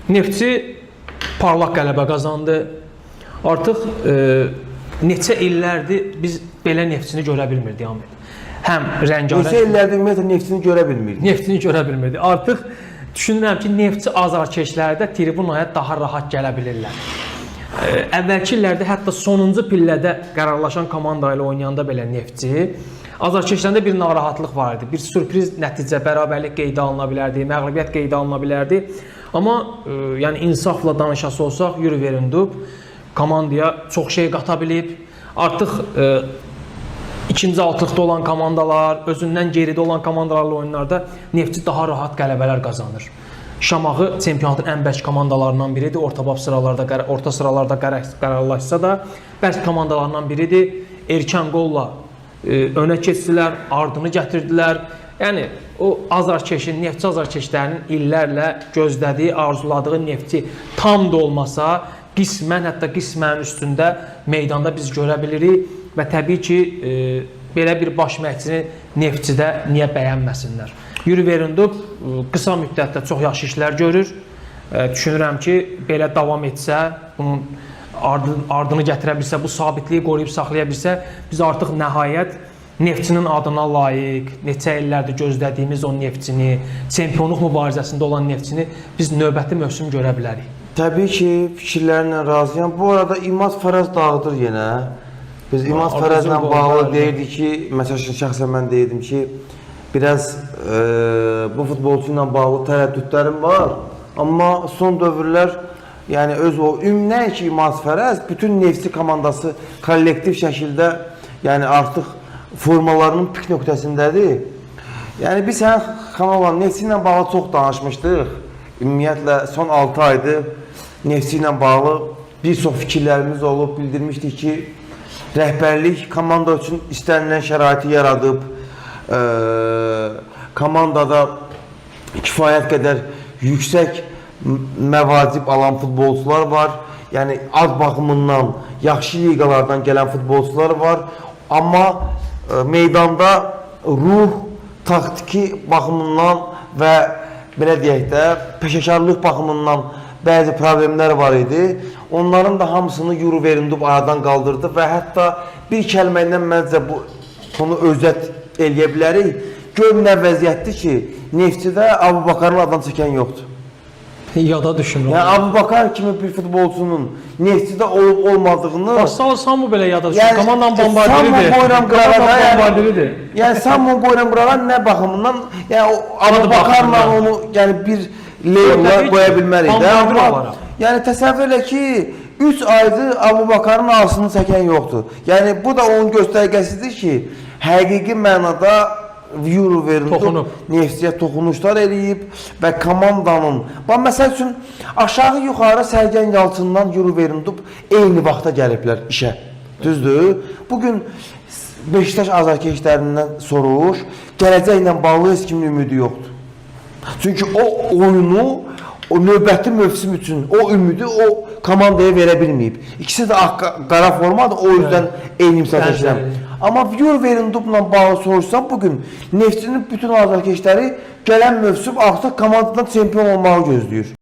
Neftçi parlaq qələbə qazandı. Artıq neçə illərdir biz belə Neftçini görə bilmirdik Ahmet. Həm rəngarəng... Neçə illərdir ümumiyyətlə Neftçini görə bilmirdik. Neftçini görə bilmirdik. Artıq düşünürəm ki, Neftçi azarkeşlərdə tribunaya daha rahat gələ bilirlər. Əvvəlki illərdə hətta sonuncu pillədə qərarlaşan komanda ilə oynayanda belə Neftçi azarkeşlərində bir narahatlıq var idi. Bir sürpriz nəticə, bərabərlik qeydə alına bilərdi, məğlubiyyət qeydə alına bilərdi. Amma yəni insafla danışası olsaq, Yuri Verindub komandaya çox şey qata bilib. Artıq ikinci altlıqda olan komandalar, özündən geridə olan komandalarla oyunlarda Neftçi daha rahat qələbələr qazanır. Şamaxı çempionatın ən bərk komandalarından biridir. Orta sıralarda qərarlaşsa da bərk komandalarından biridir. Erkən qolla önə keçdilər, ardını gətirdilər. Yəni o azarkeşin, Neftçi azarkeşlərinin illərlə gözlədiyi, arzuladığı Neftçi tam da olmasa, qismən, hətta qismənin üstündə meydanda biz görə bilirik və təbii ki, belə bir baş məşqçini Neftçidə niyə bəyənməsinlər? Yuri Verindub qısa müddətdə çox yaxşı işlər görür. Düşünürəm ki, belə davam etsə, bunun ardını gətirə bilsə, bu sabitliyi qoruyub saxlaya bilsə, biz artıq nəhayət Neftçinin adına layiq, neçə illərdir gözlədiyimiz o Neftçini, çempionluq mübarizəsində olan Neftçini biz növbəti mövsüm görə bilərik. Təbii ki, fikirlərlə razıyam. Bu arada İmad Fərəz dağıdır yenə. Biz İmad Fərəzlə bağlı deyirdik ki, məsələn, şəxsən mən deyirdim ki, biraz bu futbolçu ilə bağlı tərəddüdlərim var. Amma son dövrlər, yəni öz o nəinki İmad Fərəz, bütün Neftçi komandası kollektiv şəkildə, yəni artıq formalarının pik nöqtəsindədir. Yəni biz Xanova Neftçi ilə bağlı çox danışmışdıq. Ümumiyyətlə son 6 aydır Neftçi ilə bağlı bir çox fikirlərimiz olub, bildirmişdik ki, rəhbərlik komanda üçün istənilən şəraiti yaradıb, komandada kifayət qədər yüksək məvacib alan futbolçular var. Yəni ad baxımından yaxşı liqalardan gələn futbolçular var. Amma meydanda ruh, taktiki baxımından və belə deyək də, peşəkarlıq baxımından bəzi problemlər var idi. Onların da hamısını Yuri Verindub aradan qaldırdı və hətta bir kəlmə ilə məncə bunu özət eləyə bilərik. Gör nə vəziyyətdir ki, Neftçidə Abubakarın adını çəkən yoxdur. Yada düşünürəm. Yəni Abubakar kimi bir futbolçunun Neftçidə olub-olmadığını... Sammo belə yada düşünür. Komandanın bombardiridir. Sammo Boyram Qırağa yəni Sammo Boyram Qırağa nə baxımından, yəni Abubakarla onu bir leyla qoya bilmərik də. Yəni təsəvvür elə ki, 3 aydır Abubakarın ağzını çəkən yoxdur. Yəni bu da onun göstərgəsidir ki, həqiqi mənada Yuri Verindub Neftçiyə toxunuşlar eləyib və komandanın... Məsəl üçün, aşağı-yuxarı Sərgən Yalçından Yuri Verindub eyni vaxta gəliblər işə. Düzdür? Bugün Beşiktaş azarkeşlərindən soruş, gələcəklə bağlı heç kimin ümidi yoxdur. Çünki o oyunu, o növbəti mövsüm üçün o ümidi o komandaya verə bilməyib. İkisi də qara formadır, o yüzden eynimsətəcəm. Amma Yuri Verindubla bağlı soruşsam bugün Neftçinin bütün azarkeşləri gələn mövsüm artıq komandadan çempion olmağı gözləyir.